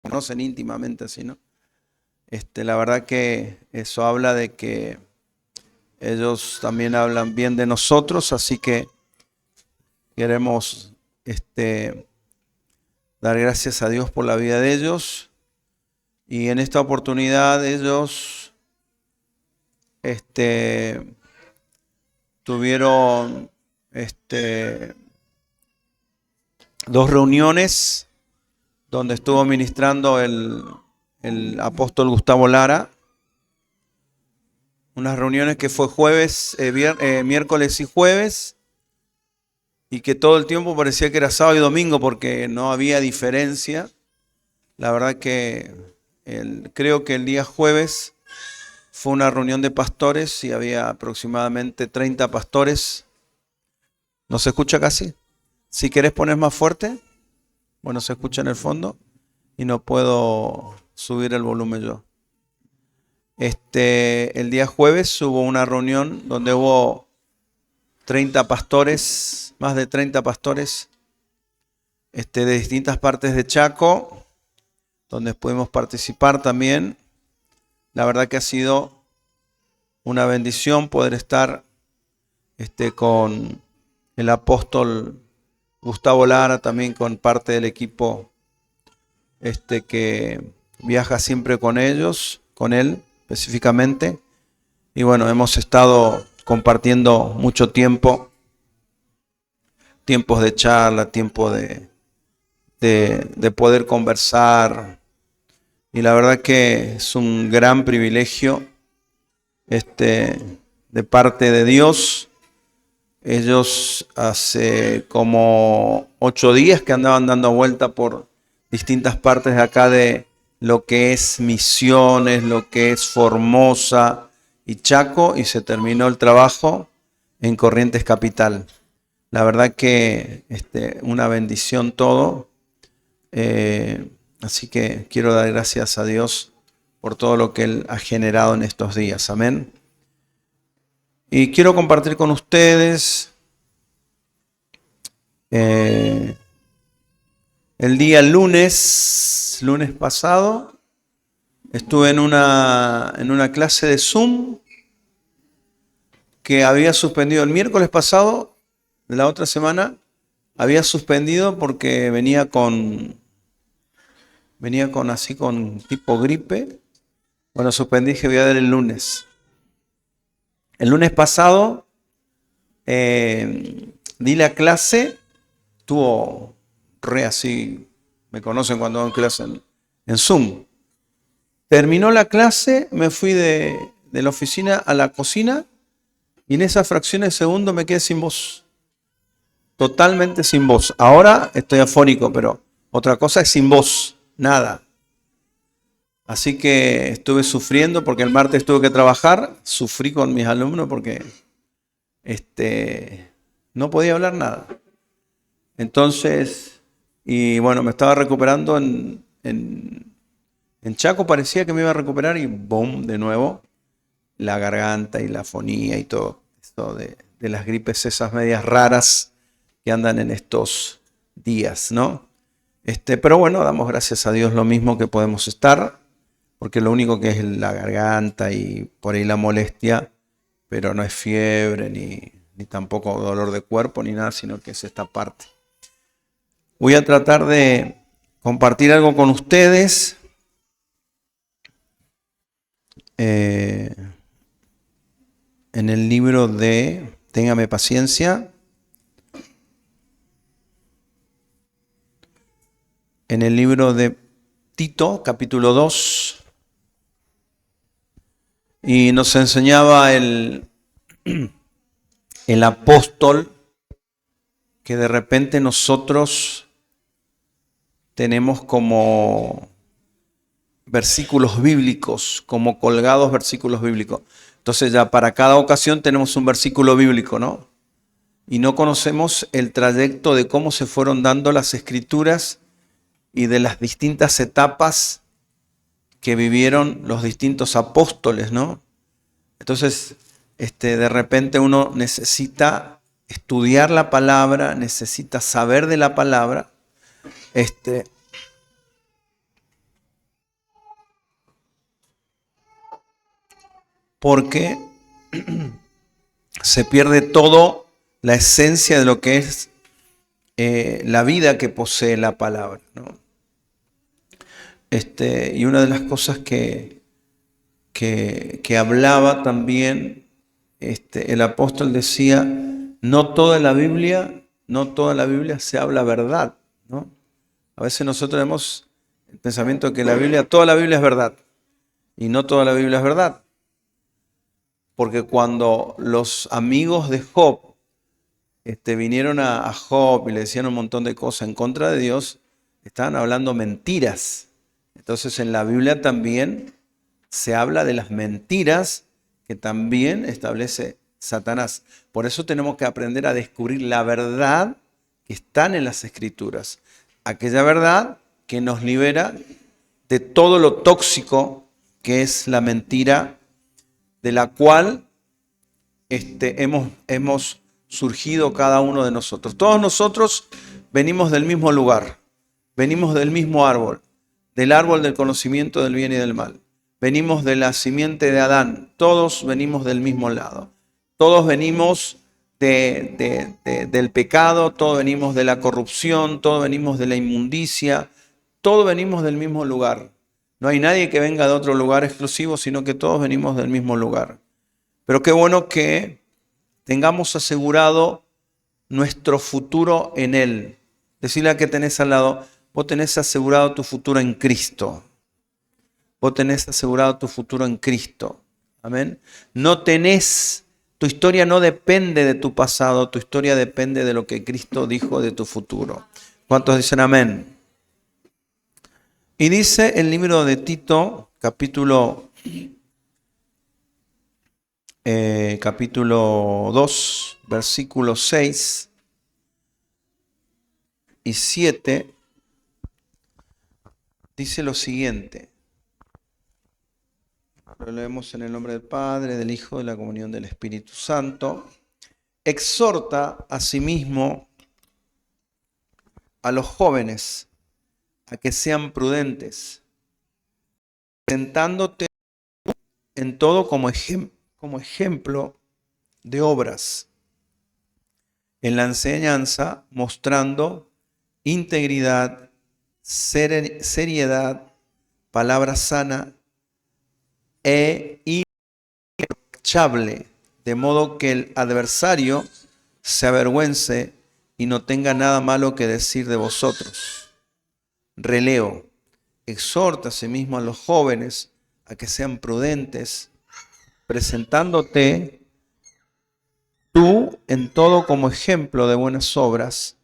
conocen íntimamente así, ¿no? La verdad que eso habla de que ellos también hablan bien de nosotros, así que queremos dar gracias a Dios por la vida de ellos. Y en esta oportunidad ellos tuvieron dos reuniones donde estuvo ministrando el apóstol Gustavo Lara. Unas reuniones que fue miércoles y jueves, y que todo el tiempo parecía que era sábado y domingo porque no había diferencia. La verdad que creo que el día jueves fue una reunión de pastores y había aproximadamente 30 pastores. ¿No se escucha casi? Si querés poner más fuerte. Bueno, se escucha en el fondo y no puedo subir el volumen yo. El día jueves hubo una reunión donde hubo 30 pastores, más de 30 pastores de distintas partes de Chaco, donde pudimos participar también. La verdad que ha sido una bendición poder estar con el apóstol Gustavo Lara, también con parte del equipo que viaja siempre con ellos, con él específicamente. Y bueno, hemos estado compartiendo mucho tiempo, tiempos de charla, tiempo de poder conversar. Y la verdad que es un gran privilegio de parte de Dios. Ellos hace como 8 días que andaban dando vuelta por distintas partes de acá de lo que es Misiones, lo que es Formosa y Chaco, y se terminó el trabajo en Corrientes Capital. La verdad que una bendición todo. Así que quiero dar gracias a Dios por todo lo que Él ha generado en estos días. Amén. Y quiero compartir con ustedes el día lunes pasado. Estuve en una clase de Zoom que había suspendido el miércoles pasado de la otra semana. Había suspendido porque venía con tipo gripe. Bueno, suspendí, que voy a dar el lunes. El lunes pasado di la clase, estuvo re así, me conocen cuando doy clase en Zoom. Terminó la clase, me fui de la oficina a la cocina y en esas fracciones de segundo me quedé sin voz. Totalmente sin voz. Ahora estoy afónico, pero otra cosa es sin voz, nada. Así que estuve sufriendo porque el martes tuve que trabajar, sufrí con mis alumnos porque no podía hablar nada. Entonces, y bueno, me estaba recuperando en Chaco, parecía que me iba a recuperar y boom, de nuevo, la garganta y la fonía y todo esto de las gripes esas medias raras que andan en estos días, ¿no? Pero bueno, damos gracias a Dios lo mismo que podemos estar, porque lo único que es la garganta y por ahí la molestia, pero no es fiebre ni tampoco dolor de cuerpo ni nada, sino que es esta parte. Voy a tratar de compartir algo con ustedes. En el libro de, téngame paciencia, en el libro de Tito, capítulo 2, y nos enseñaba el apóstol que de repente nosotros tenemos como versículos bíblicos, como colgados versículos bíblicos. Entonces ya para cada ocasión tenemos un versículo bíblico, ¿no? Y no conocemos el trayecto de cómo se fueron dando las escrituras y de las distintas etapas que vivieron los distintos apóstoles, ¿no? Entonces, de repente uno necesita estudiar la palabra, necesita saber de la palabra, porque se pierde todo la esencia de lo que es la vida que posee la palabra, ¿no? Y una de las cosas que hablaba también, el apóstol decía, no toda la Biblia se habla verdad, ¿no? A veces nosotros tenemos el pensamiento de que toda la Biblia es verdad, y no toda la Biblia es verdad. Porque cuando los amigos de Job vinieron a Job y le decían un montón de cosas en contra de Dios, estaban hablando mentiras. Entonces en la Biblia también se habla de las mentiras que también establece Satanás. Por eso tenemos que aprender a descubrir la verdad que están en las Escrituras. Aquella verdad que nos libera de todo lo tóxico que es la mentira, de la cual hemos surgido cada uno de nosotros. Todos nosotros venimos del mismo lugar, venimos del mismo árbol, del árbol del conocimiento del bien y del mal. Venimos de la simiente de Adán, todos venimos del mismo lado. Todos venimos del pecado, todos venimos de la corrupción, todos venimos de la inmundicia, todos venimos del mismo lugar. No hay nadie que venga de otro lugar exclusivo, sino que todos venimos del mismo lugar. Pero qué bueno que tengamos asegurado nuestro futuro en Él. Decirle a que tenés al lado, vos tenés asegurado tu futuro en Cristo. Vos tenés asegurado tu futuro en Cristo. Amén. Tu historia no depende de tu pasado, tu historia depende de lo que Cristo dijo de tu futuro. ¿Cuántos dicen amén? Y dice el libro de Tito, capítulo 2, versículos 6 y 7, dice lo siguiente. Lo leemos en el nombre del Padre, del Hijo, de la comunión del Espíritu Santo. Exhorta asimismo a los jóvenes a que sean prudentes, presentándote en todo como ejemplo de obras, en la enseñanza mostrando integridad, seriedad, palabra sana e irreprochable, de modo que el adversario se avergüence y no tenga nada malo que decir de vosotros. Releo, exhorta asimismo a los jóvenes a que sean prudentes, presentándote tú en todo como ejemplo de buenas obras,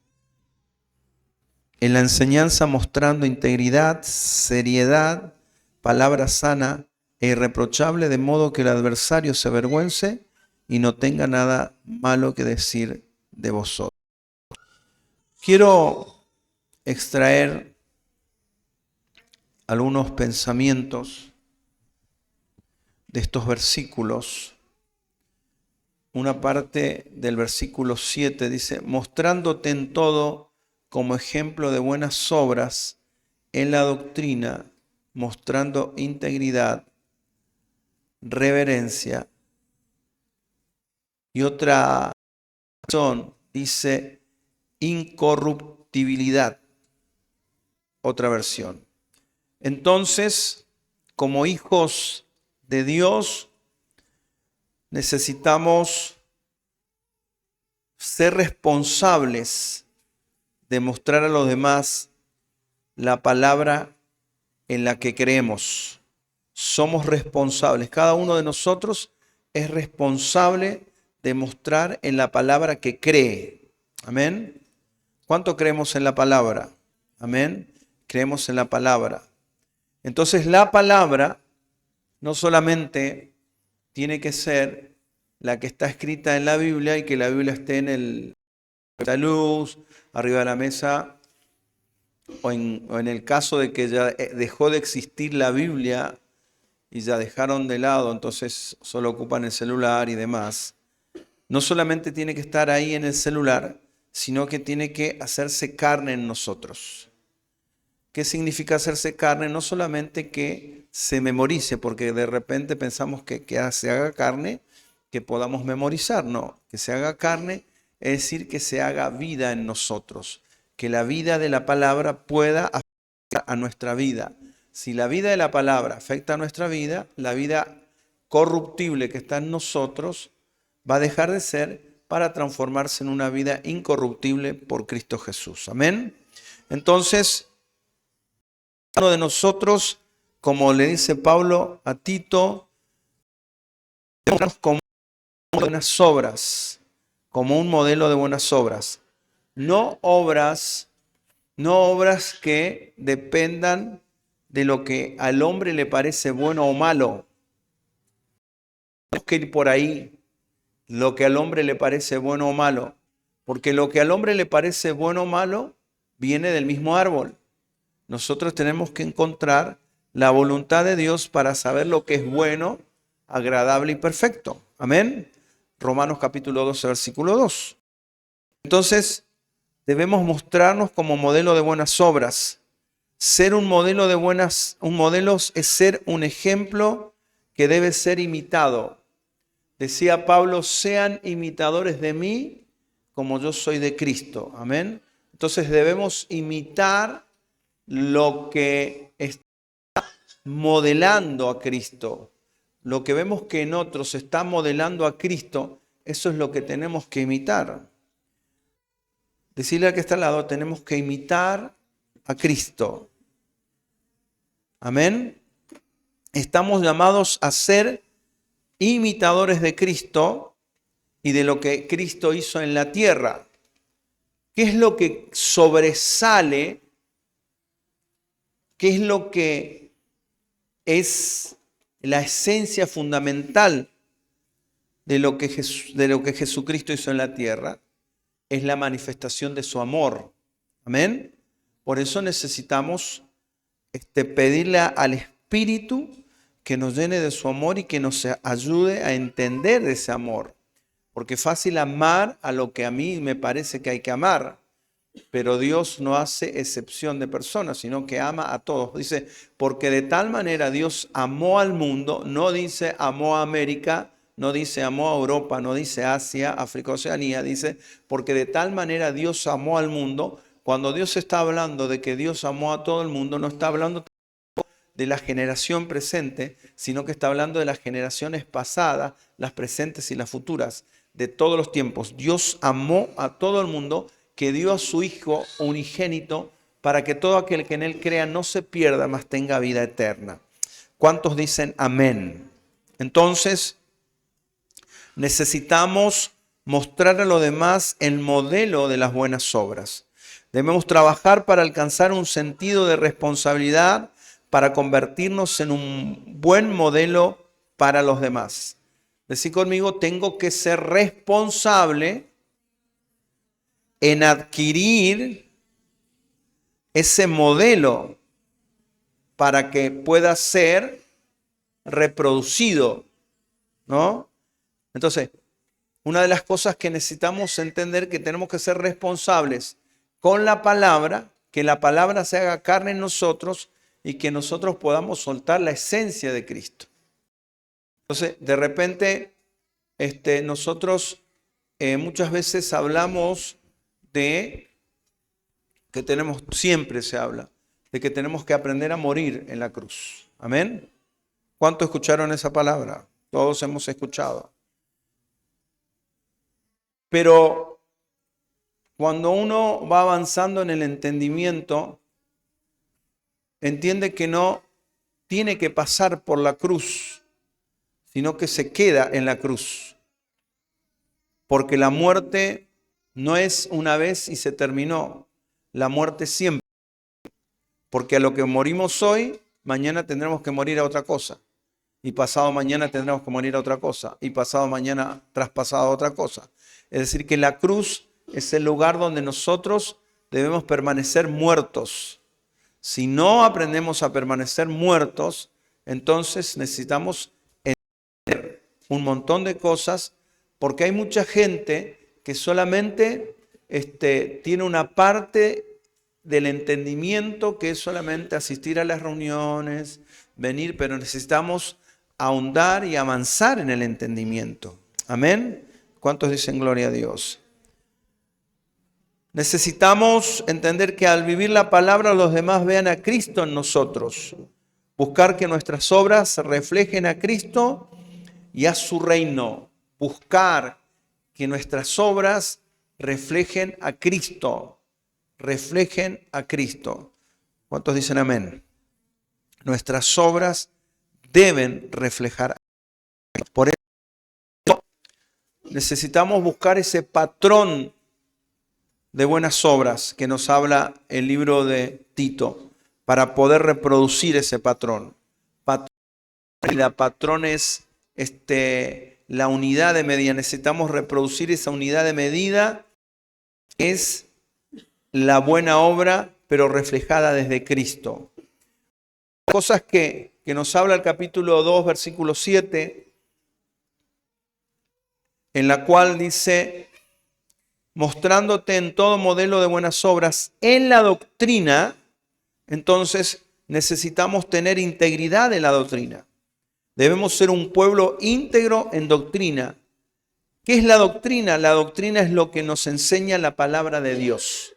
en la enseñanza mostrando integridad, seriedad, palabra sana e irreprochable, de modo que el adversario se avergüence y no tenga nada malo que decir de vosotros. Quiero extraer algunos pensamientos de estos versículos. Una parte del versículo 7 dice, mostrándote en todo como ejemplo de buenas obras en la doctrina, mostrando integridad, reverencia. Y otra razón dice incorruptibilidad, otra versión. Entonces, como hijos de Dios, necesitamos ser responsables de mostrar a los demás la palabra en la que creemos. Somos responsables. Cada uno de nosotros es responsable de mostrar en la palabra que cree. Amén. ¿Cuánto creemos en la palabra? Amén. Creemos en la palabra. Entonces la palabra no solamente tiene que ser la que está escrita en la Biblia y que la Biblia esté en la luz, arriba de la mesa, o en el caso de que ya dejó de existir la Biblia y ya dejaron de lado, entonces solo ocupan el celular y demás. No solamente tiene que estar ahí en el celular, sino que tiene que hacerse carne en nosotros. ¿Qué significa hacerse carne? No solamente que se memorice, porque de repente pensamos que se haga carne, que podamos memorizar. No, que se haga carne es decir que se haga vida en nosotros, que la vida de la palabra pueda afectar a nuestra vida. Si la vida de la palabra afecta a nuestra vida, la vida corruptible que está en nosotros va a dejar de ser para transformarse en una vida incorruptible por Cristo Jesús. Amén. Entonces, uno de nosotros, como le dice Pablo a Tito, como buenas obras, como un modelo de buenas obras, no obras que dependan de lo que al hombre le parece bueno o malo. Tenemos que ir por ahí, lo que al hombre le parece bueno o malo, porque lo que al hombre le parece bueno o malo viene del mismo árbol. Nosotros tenemos que encontrar la voluntad de Dios para saber lo que es bueno, agradable y perfecto. Amén. Romanos capítulo 12, versículo 2. Entonces, debemos mostrarnos como modelo de buenas obras. Ser un modelo es ser un ejemplo que debe ser imitado. Decía Pablo, sean imitadores de mí como yo soy de Cristo. Amén. Entonces debemos imitar lo que está modelando a Cristo. Lo que vemos que en otros está modelando a Cristo, eso es lo que tenemos que imitar. Decirle al que está al lado, tenemos que imitar a Cristo. Amén. Estamos llamados a ser imitadores de Cristo y de lo que Cristo hizo en la tierra. ¿Qué es lo que sobresale? ¿Qué es lo que es la esencia fundamental de lo que Jesucristo hizo en la tierra? Es la manifestación de su amor. Amén. Por eso necesitamos pedirle al Espíritu que nos llene de su amor y que nos ayude a entender ese amor. Porque es fácil amar a lo que a mí me parece que hay que amar, pero Dios no hace excepción de personas, sino que ama a todos. Dice, porque de tal manera Dios amó al mundo, no dice amó a América, no dice amó a Europa, no dice Asia, África, Oceanía, dice, porque de tal manera Dios amó al mundo. Cuando Dios está hablando de que Dios amó a todo el mundo, no está hablando de la generación presente, sino que está hablando de las generaciones pasadas, las presentes y las futuras, de todos los tiempos. Dios amó a todo el mundo, que dio a su Hijo unigénito para que todo aquel que en Él crea no se pierda, mas tenga vida eterna. ¿Cuántos dicen amén? Entonces, necesitamos mostrar a los demás el modelo de las buenas obras. Debemos trabajar para alcanzar un sentido de responsabilidad, para convertirnos en un buen modelo para los demás. Decí conmigo, tengo que ser responsable en adquirir ese modelo para que pueda ser reproducido, ¿no? Entonces, una de las cosas que necesitamos entender que tenemos que ser responsables con la palabra, que la palabra se haga carne en nosotros y que nosotros podamos soltar la esencia de Cristo. Entonces, de repente, nosotros muchas veces hablamos de que siempre se habla, de que tenemos que aprender a morir en la cruz. Amén. ¿Cuántos escucharon esa palabra? Todos hemos escuchado. Pero cuando uno va avanzando en el entendimiento, entiende que no tiene que pasar por la cruz, sino que se queda en la cruz. Porque la muerte no es una vez y se terminó. La muerte siempre. Porque a lo que morimos hoy, mañana tendremos que morir a otra cosa. Y pasado mañana tendremos que morir a otra cosa. Y pasado mañana, traspasado a otra cosa. Es decir, que la cruz es el lugar donde nosotros debemos permanecer muertos. Si no aprendemos a permanecer muertos, entonces necesitamos entender un montón de cosas, porque hay mucha gente que solamente tiene una parte del entendimiento, que es solamente asistir a las reuniones, venir, pero necesitamos ahondar y avanzar en el entendimiento. Amén. ¿Cuántos dicen gloria a Dios? Necesitamos entender que al vivir la palabra los demás vean a Cristo en nosotros. Buscar que nuestras obras reflejen a Cristo y a su reino. Buscar que nuestras obras reflejen a Cristo. Reflejen a Cristo. ¿Cuántos dicen amén? Nuestras obras deben reflejar a Cristo. Por eso necesitamos buscar ese patrón de buenas obras que nos habla el libro de Tito para poder reproducir ese patrón. Patrón es la unidad de medida. Necesitamos reproducir esa unidad de medida. Es la buena obra, pero reflejada desde Cristo. Cosas que nos habla el capítulo 2, versículo 7, en la cual dice, mostrándote en todo modelo de buenas obras en la doctrina. Entonces necesitamos tener integridad en la doctrina. Debemos ser un pueblo íntegro en doctrina. ¿Qué es la doctrina? La doctrina es lo que nos enseña la palabra de Dios.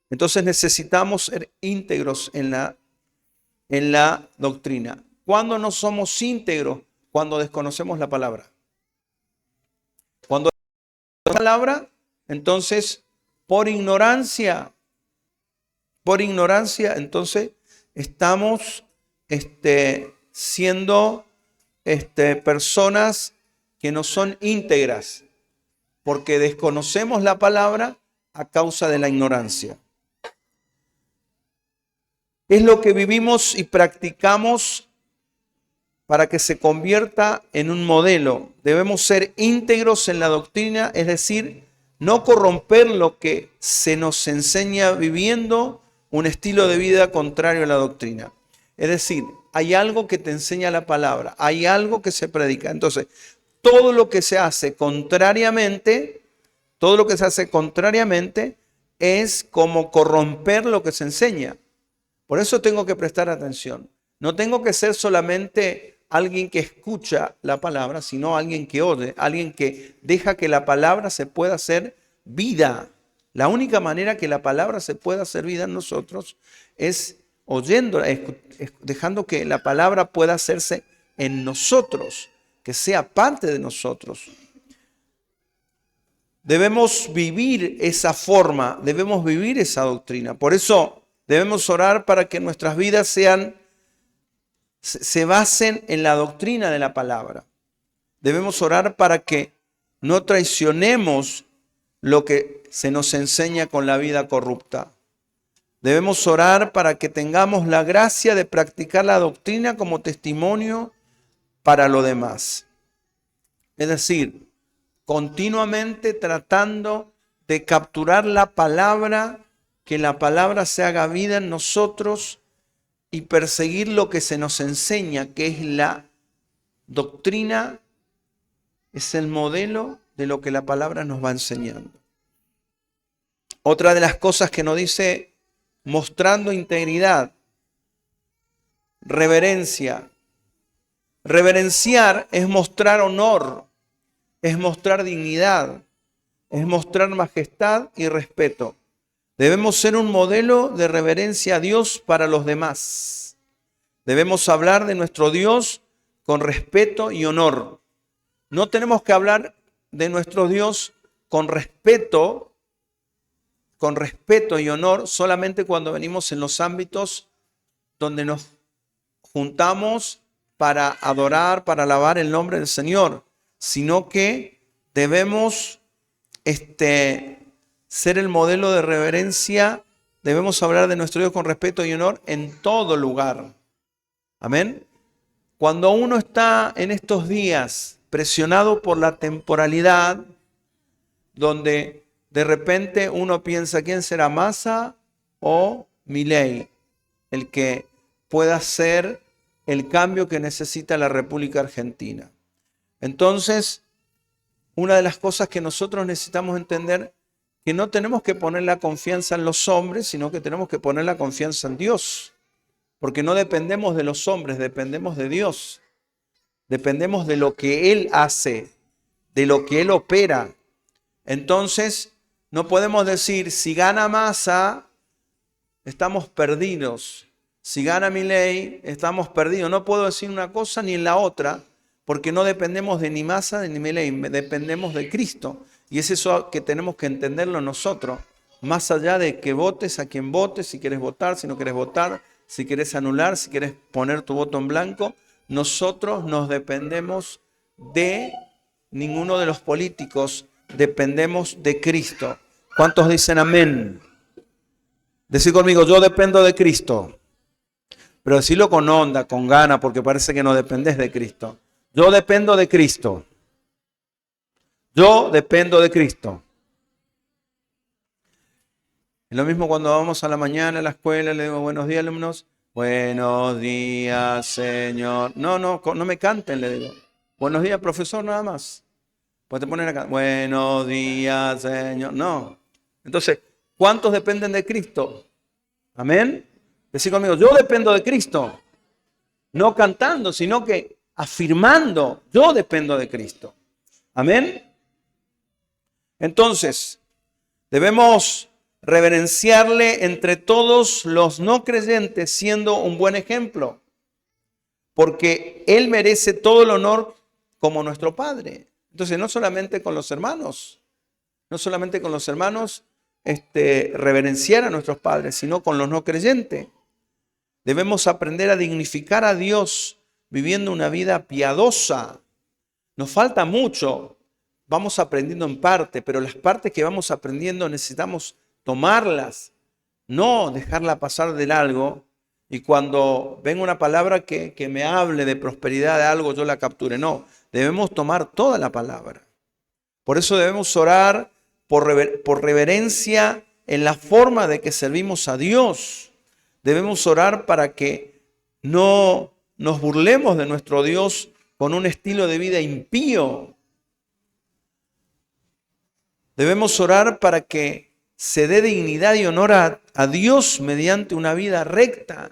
Entonces necesitamos ser íntegros en la doctrina. ¿Cuándo no somos íntegros? Cuando desconocemos la palabra. Cuando desconocemos la palabra, entonces por ignorancia, entonces estamos siendo personas que no son íntegras, porque desconocemos la palabra a causa de la ignorancia. Es lo que vivimos y practicamos para que se convierta en un modelo. Debemos ser íntegros en la doctrina, es decir, no corromper lo que se nos enseña viviendo un estilo de vida contrario a la doctrina. Es decir, hay algo que te enseña la palabra, hay algo que se predica. Entonces, todo lo que se hace contrariamente es como corromper lo que se enseña. Por eso tengo que prestar atención. No tengo que ser solamente alguien que escucha la palabra, sino alguien que oye, alguien que deja que la palabra se pueda hacer vida. La única manera que la palabra se pueda hacer vida en nosotros es oyéndola, dejando que la palabra pueda hacerse en nosotros, que sea parte de nosotros. Debemos vivir esa forma, debemos vivir esa doctrina. Por eso debemos orar para que nuestras vidas se basen en la doctrina de la palabra. Debemos orar para que no traicionemos lo que se nos enseña con la vida corrupta. Debemos orar para que tengamos la gracia de practicar la doctrina como testimonio para lo demás. Es decir, continuamente tratando de capturar la palabra, que la palabra se haga vida en nosotros y perseguir lo que se nos enseña, que es la doctrina, es el modelo de lo que la palabra nos va enseñando. Otra de las cosas que nos dice, mostrando integridad, reverencia. Reverenciar es mostrar honor, es mostrar dignidad, es mostrar majestad y respeto. Debemos ser un modelo de reverencia a Dios para los demás. Debemos hablar de nuestro Dios con respeto y honor. No tenemos que hablar de nuestro Dios con respeto y honor solamente cuando venimos en los ámbitos donde nos juntamos para adorar, para alabar el nombre del Señor, sino que debemos ser el modelo de reverencia. Debemos hablar de nuestro Dios con respeto y honor en todo lugar. Amén. Cuando uno está en estos días presionado por la temporalidad, donde de repente uno piensa, ¿quién será, Massa o Milei, el que pueda hacer el cambio que necesita la República Argentina? Entonces, una de las cosas que nosotros necesitamos entender que no tenemos que poner la confianza en los hombres, sino que tenemos que poner la confianza en Dios. Porque no dependemos de los hombres, dependemos de Dios. Dependemos de lo que Él hace, de lo que Él opera. Entonces, no podemos decir, si gana Massa, estamos perdidos. Si gana Milei, estamos perdidos. No puedo decir una cosa ni en la otra, porque no dependemos de ni Massa ni Milei, dependemos de Cristo. Y es eso que tenemos que entenderlo nosotros. Más allá de que votes a quien votes, si quieres votar, si no quieres votar, si quieres anular, si quieres poner tu voto en blanco, nosotros nos dependemos de ninguno de los políticos, dependemos de Cristo. ¿Cuántos dicen amén? Decid conmigo, yo dependo de Cristo. Pero decirlo con onda, con gana, porque parece que no dependes de Cristo. Yo dependo de Cristo. Yo dependo de Cristo. Es lo mismo cuando vamos a la mañana a la escuela, le digo, buenos días, alumnos. Buenos días, señor. No me canten, le digo. Buenos días, profesor, nada más. Pues te ponen acá, buenos días, señor. No. Entonces, ¿cuántos dependen de Cristo? Amén. Decid conmigo, yo dependo de Cristo. No cantando, sino que afirmando, yo dependo de Cristo. Amén. Entonces, debemos reverenciarle entre todos los no creyentes, siendo un buen ejemplo, porque Él merece todo el honor como nuestro Padre. Entonces, no solamente con los hermanos, reverenciar a nuestros padres, sino con los no creyentes. Debemos aprender a dignificar a Dios viviendo una vida piadosa. Nos falta mucho, vamos aprendiendo en parte, pero las partes que vamos aprendiendo necesitamos tomarlas, no dejarla pasar de largo y cuando venga una palabra que me hable de prosperidad de algo, yo la capture. No, debemos tomar toda la palabra. Por eso debemos orar por reverencia en la forma de que servimos a Dios. Debemos orar para que no nos burlemos de nuestro Dios con un estilo de vida impío. Debemos orar para que se dé dignidad y honor a Dios mediante una vida recta.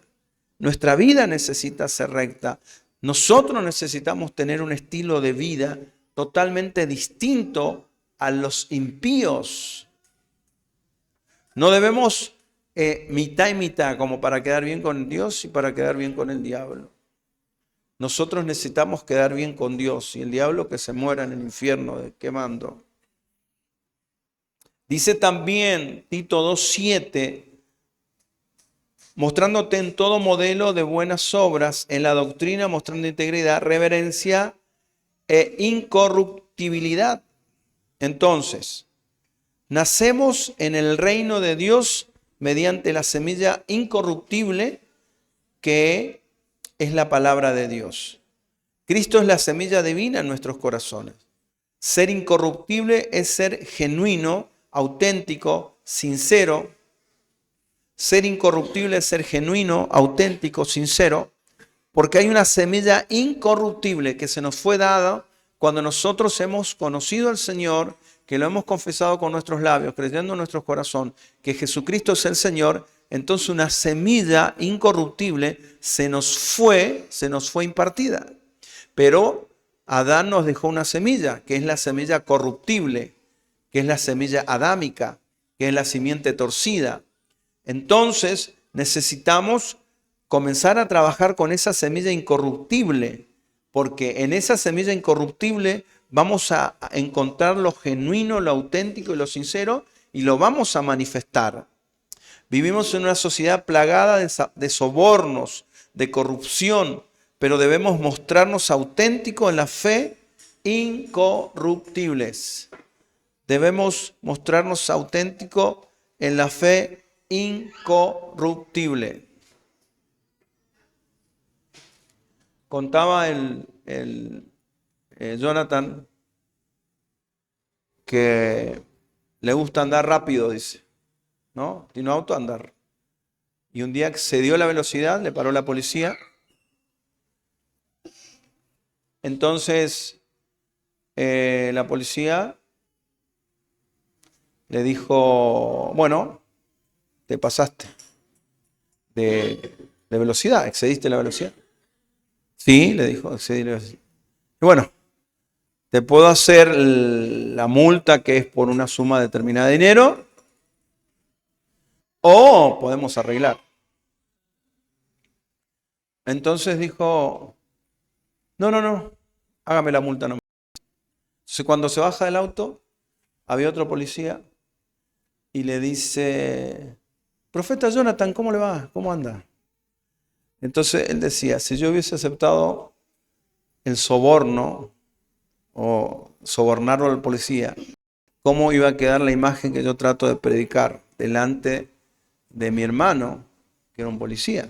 Nuestra vida necesita ser recta. Nosotros necesitamos tener un estilo de vida totalmente distinto a los impíos. No debemos mitad y mitad, como para quedar bien con Dios y para quedar bien con el diablo. Nosotros necesitamos quedar bien con Dios y el diablo que se muera en el infierno quemando. Dice también Tito 2:7, mostrándote en todo modelo de buenas obras, en la doctrina mostrando integridad, reverencia e incorruptibilidad. Entonces, nacemos en el reino de Dios mediante la semilla incorruptible que es la palabra de Dios. Cristo es la semilla divina en nuestros corazones. Ser incorruptible es ser genuino, auténtico, sincero. Ser incorruptible es ser genuino, auténtico, sincero, porque hay una semilla incorruptible que se nos fue dada cuando nosotros hemos conocido al Señor, que lo hemos confesado con nuestros labios, creyendo en nuestro corazón que Jesucristo es el Señor. Entonces una semilla incorruptible se nos fue impartida. Pero Adán nos dejó una semilla, que es la semilla corruptible, que es la semilla adámica, que es la simiente torcida. Entonces necesitamos comenzar a trabajar con esa semilla incorruptible, porque en esa semilla incorruptible vamos a encontrar lo genuino, lo auténtico y lo sincero, y lo vamos a manifestar. Vivimos en una sociedad plagada de sobornos, de corrupción, pero debemos mostrarnos auténticos en la fe, incorruptibles. Debemos mostrarnos auténticos en la fe incorruptible. Contaba Jonathan que le gusta andar rápido, dice, ¿no? Tiene un auto a andar. Y un día excedió la velocidad, le paró la policía. Entonces, la policía le dijo, bueno, te pasaste de velocidad, excediste la velocidad. Sí, le dijo, excedí la velocidad. Y bueno, te puedo hacer la multa que es por una suma determinada de dinero o podemos arreglar. Entonces dijo, no, hágame la multa nomás. Entonces cuando se baja del auto, había otro policía y le dice, profeta Jonathan, ¿cómo le va? ¿Cómo anda? Entonces él decía, si yo hubiese aceptado el soborno o sobornarlo al policía, ¿cómo iba a quedar la imagen que yo trato de predicar delante de mi hermano, que era un policía?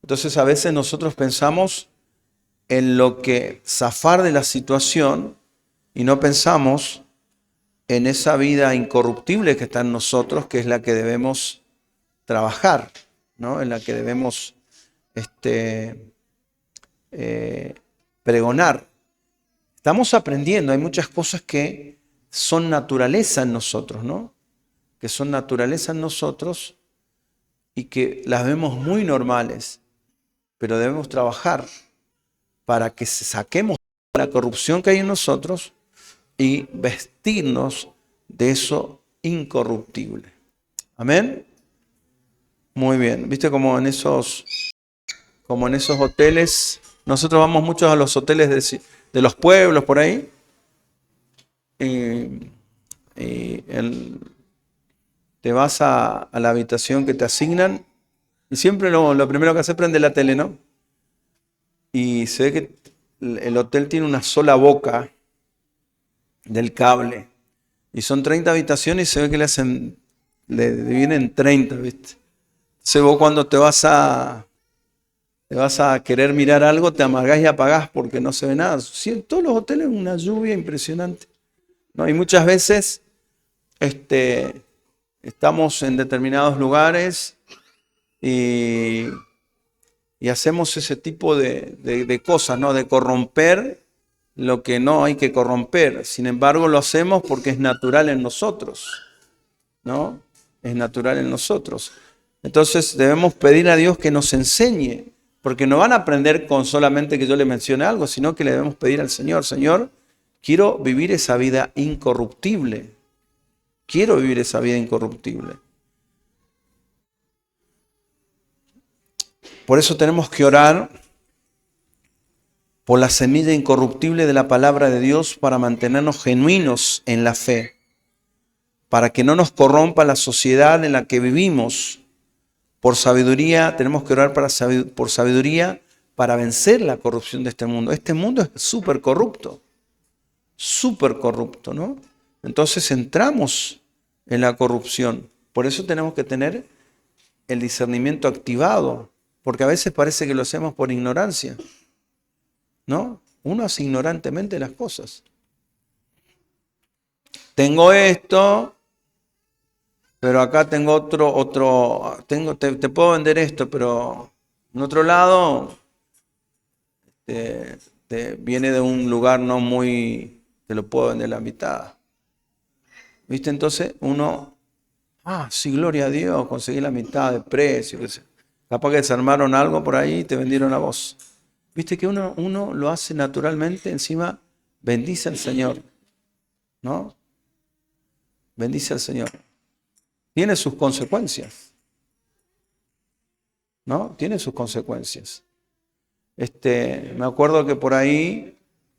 Entonces a veces nosotros pensamos en lo que zafar de la situación y no pensamos en esa vida incorruptible que está en nosotros, que es la que debemos trabajar, ¿no? En la que debemos pregonar. Estamos aprendiendo, hay muchas cosas que son naturaleza en nosotros, ¿no? Que son naturaleza en nosotros y que las vemos muy normales, pero debemos trabajar para que saquemos la corrupción que hay en nosotros y vestirnos de eso incorruptible. ¿Amén? Muy bien. ¿Viste como en esos hoteles? Nosotros vamos muchos a los hoteles de los pueblos por ahí. Te vas a la habitación que te asignan y siempre lo primero que hace es prender la tele, ¿no? Y se ve que el hotel tiene una sola boca del cable. Y son 30 habitaciones y se ve que le dividen en 30, ¿viste? Entonces vos cuando te vas a querer mirar algo, te amargás y apagás porque no se ve nada. Sí, en todos los hoteles una lluvia impresionante, ¿no? Y muchas veces estamos en determinados lugares y hacemos ese tipo de cosas, ¿no? De corromper lo que no hay que corromper. Sin embargo, lo hacemos porque es natural en nosotros, ¿no? Es natural en nosotros. Entonces debemos pedir a Dios que nos enseñe, porque no van a aprender con solamente que yo le mencione algo, sino que le debemos pedir al Señor, Señor, quiero vivir esa vida incorruptible. Quiero vivir esa vida incorruptible. Por eso tenemos que orar por la semilla incorruptible de la palabra de Dios para mantenernos genuinos en la fe, para que no nos corrompa la sociedad en la que vivimos. Por sabiduría, tenemos que orar por sabiduría para vencer la corrupción de este mundo. Este mundo es súper corrupto, ¿no? Entonces entramos en la corrupción. Por eso tenemos que tener el discernimiento activado, porque a veces parece que lo hacemos por ignorancia, ¿no? Uno hace ignorantemente las cosas. Tengo esto, pero acá tengo te puedo vender esto, pero en otro lado viene de un lugar no muy, te lo puedo vender la mitad. ¿Viste? Entonces uno, sí, gloria a Dios, conseguí la mitad de precio. Capaz que desarmaron algo por ahí y te vendieron a vos. Viste que uno lo hace naturalmente, encima bendice al Señor, ¿no? Bendice al Señor. Tiene sus consecuencias, ¿no? Tiene sus consecuencias. Me acuerdo que por ahí,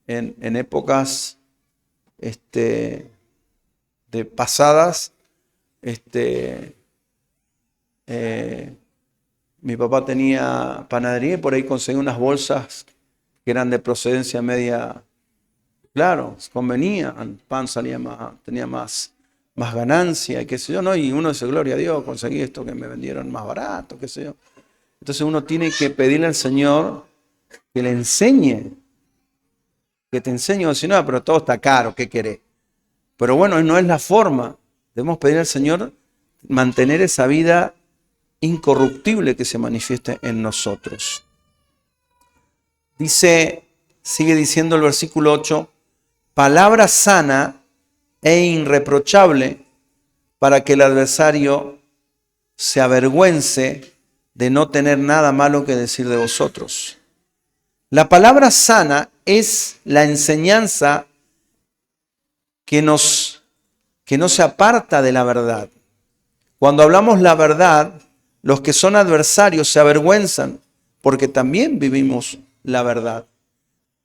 en épocas de pasadas, mi papá tenía panadería y por ahí conseguí unas bolsas que eran de procedencia media, claro, convenía, el pan salía tenía más ganancia, qué sé yo, ¿no? Y uno dice, gloria a Dios, conseguí esto que me vendieron más barato, qué sé yo. Entonces uno tiene que pedirle al Señor que le enseñe, que te enseñe, o si no, pero todo está caro, ¿qué querés? Pero bueno, no es la forma. Debemos pedir al Señor mantener esa vida incorruptible que se manifieste en nosotros. Sigue diciendo el versículo 8, palabra sana e irreprochable para que el adversario se avergüence de no tener nada malo que decir de vosotros. La palabra sana es la enseñanza que no se aparta de la verdad. Cuando hablamos la verdad, los que son adversarios se avergüenzan porque también vivimos la verdad.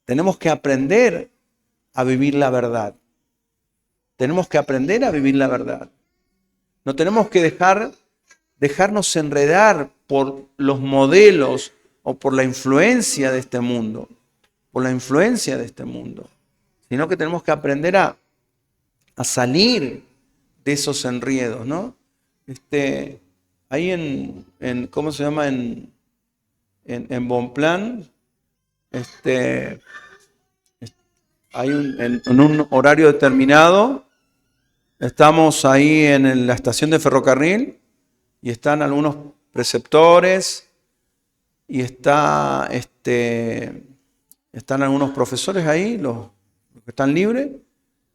Tenemos que aprender a vivir la verdad. Tenemos que aprender a vivir la verdad. No tenemos que dejarnos enredar por los modelos o por la influencia de este mundo. Por la influencia de este mundo. Sino que tenemos que aprender a salir de esos enriedos, ¿no? Ahí en ¿cómo se llama? En Bonplan, hay en un horario determinado, estamos ahí en la estación de ferrocarril y están algunos preceptores y están algunos profesores ahí, los que están libres.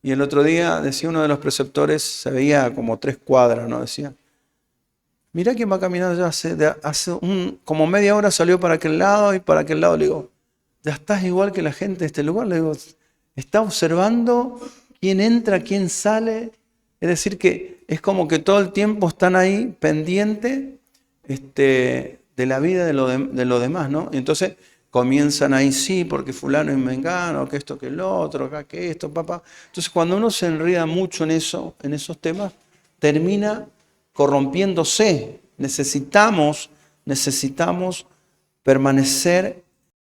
Y el otro día decía uno de los preceptores, se veía como 3 cuadras, ¿no? Decía, mirá quién va caminando ya hace como media hora salió para aquel lado y para aquel lado. Le digo, ya estás igual que la gente de este lugar. Le digo, está observando quién entra, quién sale. Es decir, que es como que todo el tiempo están ahí pendientes de la vida de lo demás, ¿no? Y entonces comienzan ahí, sí, porque fulano y mengano, que esto, que el otro, acá, que esto, papá. Entonces cuando uno se enreda mucho en esos temas, termina corrompiéndose. Necesitamos permanecer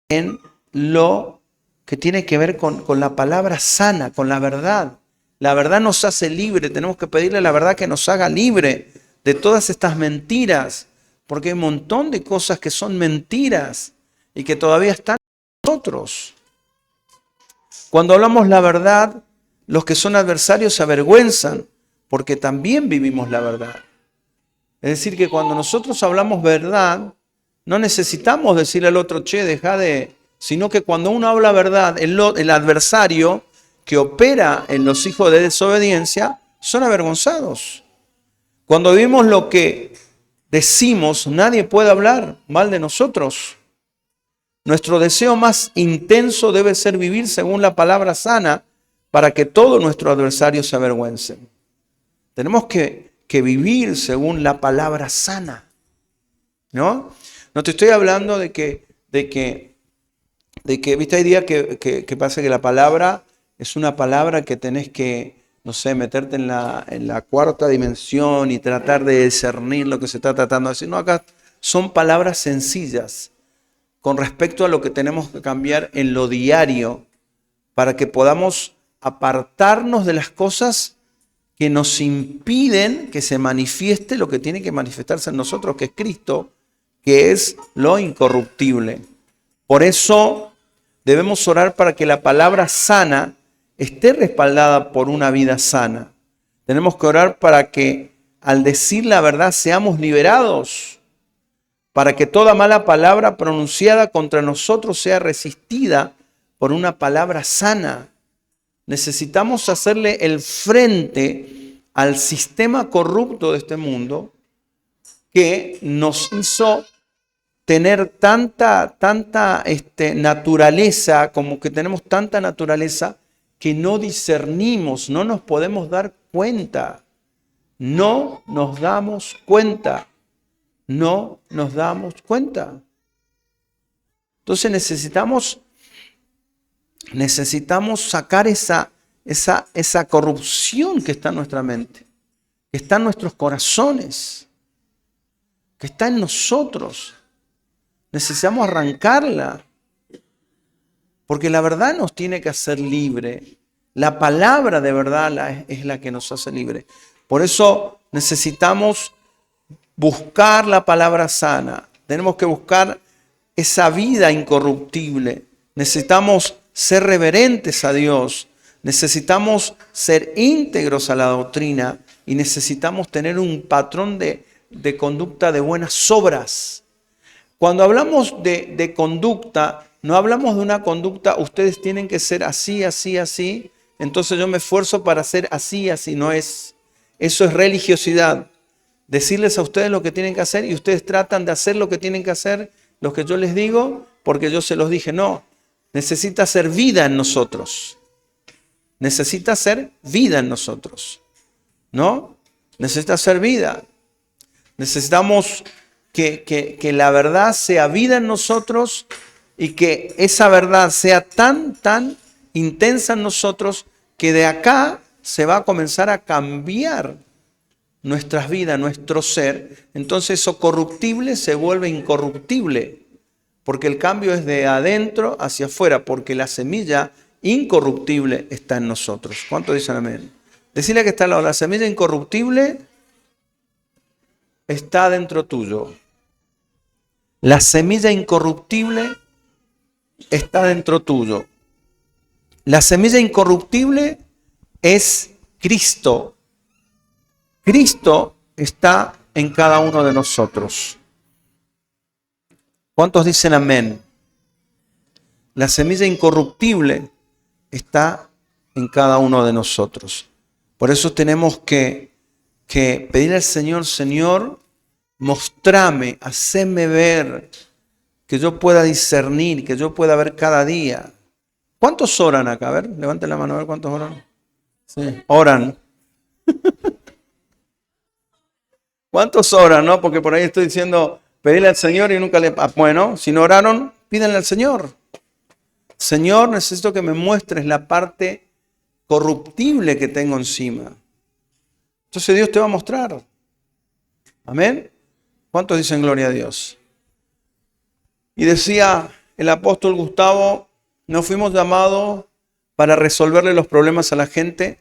en lo que tiene que ver con la palabra sana, con la verdad. La verdad nos hace libre. Tenemos que pedirle a la verdad que nos haga libre de todas estas mentiras, porque hay un montón de cosas que son mentiras y que todavía están en nosotros. Cuando hablamos la verdad, los que son adversarios se avergüenzan, porque también vivimos la verdad. Es decir, que cuando nosotros hablamos verdad, no necesitamos decirle al otro, che, deja de... Sino que cuando uno habla verdad, el adversario que opera en los hijos de desobediencia son avergonzados. Cuando vivimos lo que decimos, nadie puede hablar mal de nosotros. Nuestro deseo más intenso debe ser vivir según la palabra sana para que todos nuestros adversarios se avergüencen. Tenemos que vivir según la palabra sana, ¿no? No te estoy hablando de que viste, hay días que pasa que la palabra es una palabra que tenés que, no sé, meterte en la cuarta dimensión y tratar de discernir lo que se está tratando de decir. No, acá son palabras sencillas con respecto a lo que tenemos que cambiar en lo diario para que podamos apartarnos de las cosas que nos impiden que se manifieste lo que tiene que manifestarse en nosotros, que es Cristo, que es lo incorruptible. Por eso debemos orar para que la palabra sana esté respaldada por una vida sana. Tenemos que orar para que al decir la verdad seamos liberados, para que toda mala palabra pronunciada contra nosotros sea resistida por una palabra sana. Necesitamos hacerle el frente al sistema corrupto de este mundo que nos hizo tener tanta naturaleza, como que tenemos tanta naturaleza que no discernimos, no nos podemos dar cuenta. No nos damos cuenta. No nos damos cuenta. Entonces necesitamos sacar esa corrupción que está en nuestra mente, que está en nuestros corazones, que está en nosotros. Necesitamos arrancarla, porque la verdad nos tiene que hacer libre. La palabra de verdad es la que nos hace libre. Por eso necesitamos buscar la palabra sana. Tenemos que buscar esa vida incorruptible. Necesitamos ser reverentes a Dios. Necesitamos ser íntegros a la doctrina y necesitamos tener un patrón de conducta de buenas obras. Cuando hablamos de conducta, no hablamos de una conducta, ustedes tienen que ser así, así, así, entonces yo me esfuerzo para ser así, así, no es. Eso es religiosidad. Decirles a ustedes lo que tienen que hacer y ustedes tratan de hacer lo que tienen que hacer, lo que yo les digo, porque yo se los dije. No, necesita ser vida en nosotros. Necesita ser vida en nosotros. ¿No? Necesita ser vida. Necesitamos que la verdad sea vida en nosotros y que esa verdad sea tan intensa en nosotros que de acá se va a comenzar a cambiar nuestras vidas, nuestro ser. Entonces eso corruptible se vuelve incorruptible, porque el cambio es de adentro hacia afuera, porque la semilla incorruptible está en nosotros. ¿Cuántos dicen amén? Decirle que está al lado, la semilla incorruptible está dentro tuyo. La semilla incorruptible está dentro tuyo. La semilla incorruptible es Cristo. Cristo está en cada uno de nosotros. ¿Cuántos dicen amén? La semilla incorruptible está en cada uno de nosotros. Por eso tenemos que pedir al Señor, Señor, mostrame, haceme ver, que yo pueda discernir, que yo pueda ver cada día. ¿Cuántos oran acá? A ver, levanten la mano a ver cuántos oran. Sí, oran. ¿Cuántos oran, no? Porque por ahí estoy diciendo, pedirle al Señor y nunca le... Bueno, si no oraron, pídanle al Señor. Señor, necesito que me muestres la parte corruptible que tengo encima. Entonces Dios te va a mostrar. Amén. ¿Cuántos dicen gloria a Dios? Y decía el apóstol Gustavo, no fuimos llamados para resolverle los problemas a la gente,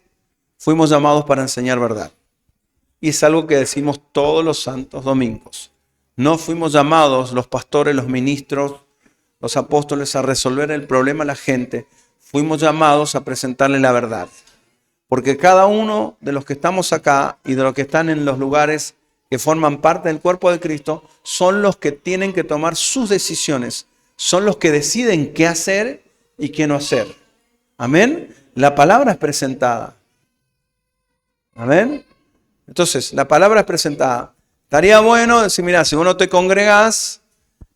fuimos llamados para enseñar verdad. Y es algo que decimos todos los santos domingos. No fuimos llamados los pastores, los ministros, los apóstoles a resolver el problema a la gente. Fuimos llamados a presentarle la verdad. Porque cada uno de los que estamos acá y de los que están en los lugares que forman parte del cuerpo de Cristo son los que tienen que tomar sus decisiones. Son los que deciden qué hacer y qué no hacer. Amén. La palabra es presentada. Amén. Entonces, la palabra es presentada. Estaría bueno decir, mira, si vos no te congregás,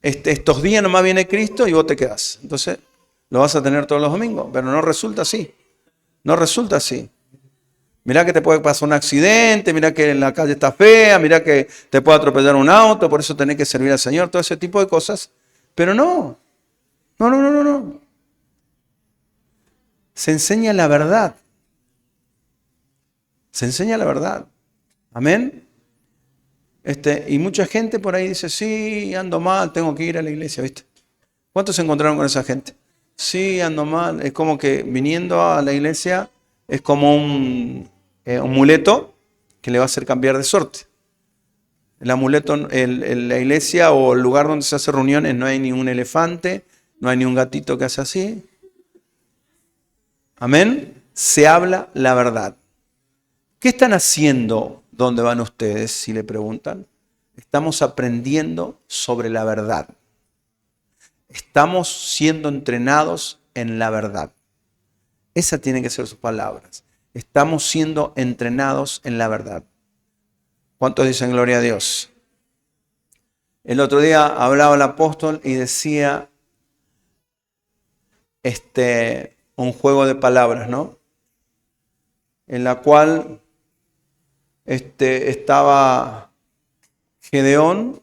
estos días nomás viene Cristo y vos te quedás. Entonces, lo vas a tener todos los domingos, pero no resulta así. No resulta así. Mirá que te puede pasar un accidente, mirá que la calle está fea, mirá que te puede atropellar un auto, por eso tenés que servir al Señor, todo ese tipo de cosas. Pero no. No. Se enseña la verdad. Se enseña la verdad. Amén. Y mucha gente por ahí dice, sí, ando mal, tengo que ir a la iglesia, ¿viste? ¿Cuántos se encontraron con esa gente? Sí, ando mal. Es como que viniendo a la iglesia es como un muleto que le va a hacer cambiar de suerte. El amuleto, la iglesia o el lugar donde se hace reuniones no hay ni un elefante, no hay ni un gatito que hace así. Amén. Se habla la verdad. ¿Qué están haciendo donde van ustedes? Si le preguntan. Estamos aprendiendo sobre la verdad. Estamos siendo entrenados en la verdad. Esas tienen que ser sus palabras. Estamos siendo entrenados en la verdad. ¿Cuántos dicen gloria a Dios? El otro día hablaba el apóstol y decía un juego de palabras, ¿no? En la cual estaba Gedeón,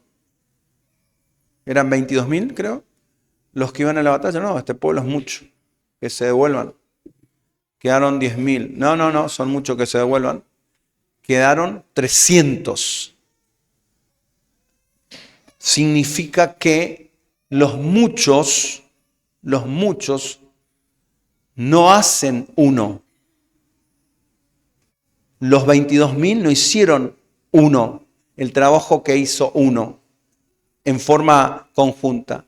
eran 22.000, creo, los que iban a la batalla. No, este pueblo es mucho, que se devuelvan. Quedaron 10.000. No, son muchos que se devuelvan. Quedaron 300. Significa que los muchos no hacen uno. Los 22.000 no hicieron uno, el trabajo que hizo uno en forma conjunta.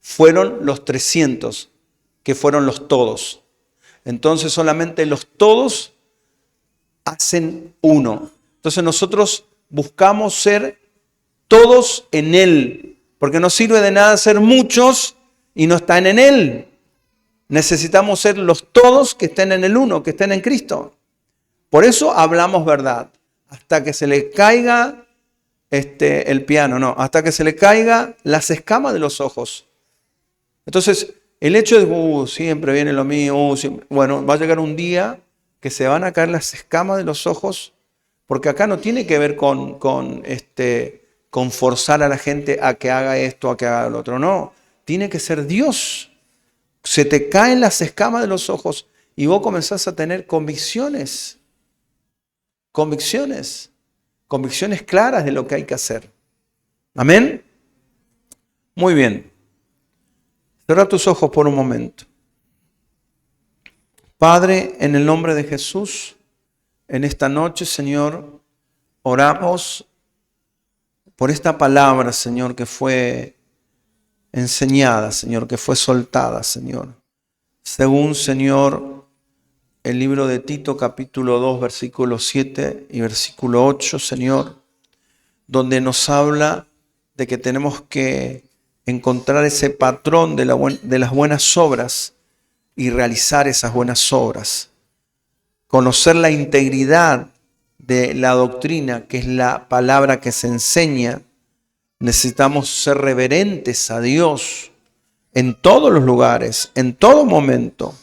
Fueron los 300, que fueron los todos. Entonces solamente los todos hacen uno. Entonces nosotros buscamos ser todos en Él, porque no sirve de nada ser muchos y no están en Él. Necesitamos ser los todos que estén en el uno, que estén en Cristo. Por eso hablamos verdad. hasta que se le caiga el piano, no, hasta que se le caiga las escamas de los ojos. Entonces, el hecho de, siempre viene lo mío, bueno, va a llegar un día que se van a caer las escamas de los ojos, porque acá no tiene que ver con forzar a la gente a que haga esto, a que haga lo otro, no, tiene que ser Dios. Se te caen las escamas de los ojos y vos comenzás a tener convicciones claras de lo que hay que hacer. ¿Amén? Muy bien. Cierra tus ojos por un momento. Padre, en el nombre de Jesús, en esta noche, Señor, oramos por esta palabra, Señor, que fue enseñada, Señor, que fue soltada, Señor. Según, Señor, el libro de Tito, capítulo 2, versículo 7 y versículo 8, Señor, donde nos habla de que tenemos que encontrar ese patrón de las buenas obras y realizar esas buenas obras. Conocer la integridad de la doctrina, que es la palabra que se enseña. Necesitamos ser reverentes a Dios en todos los lugares, en todo momento.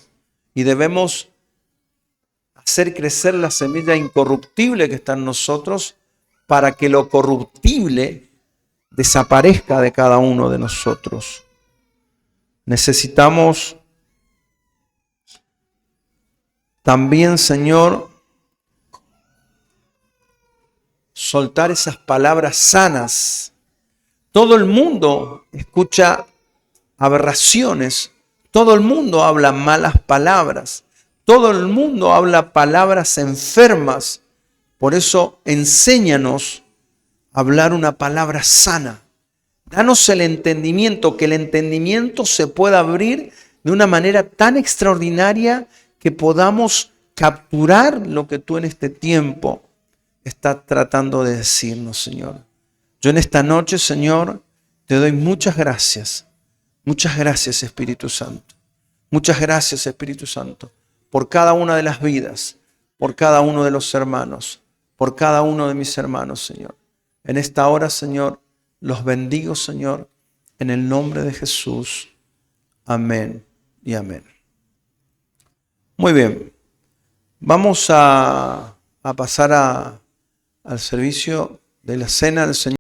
Y debemos hacer crecer la semilla incorruptible que está en nosotros para que lo corruptible desaparezca de cada uno de nosotros. Necesitamos también, Señor, soltar esas palabras sanas. Todo el mundo escucha aberraciones, todo el mundo habla malas palabras, todo el mundo habla palabras enfermas. Por eso, enséñanos a hablar una palabra sana. Danos el entendimiento, que el entendimiento se pueda abrir de una manera tan extraordinaria que podamos capturar lo que tú en este tiempo estás tratando de decirnos, Señor. Yo en esta noche, Señor, te doy muchas gracias. Muchas gracias, Espíritu Santo. Muchas gracias, Espíritu Santo, por cada una de las vidas, por cada uno de los hermanos, por cada uno de mis hermanos, Señor. En esta hora, Señor, los bendigo, Señor, en el nombre de Jesús. Amén y amén. Muy bien. Vamos a pasar al servicio de la cena del Señor.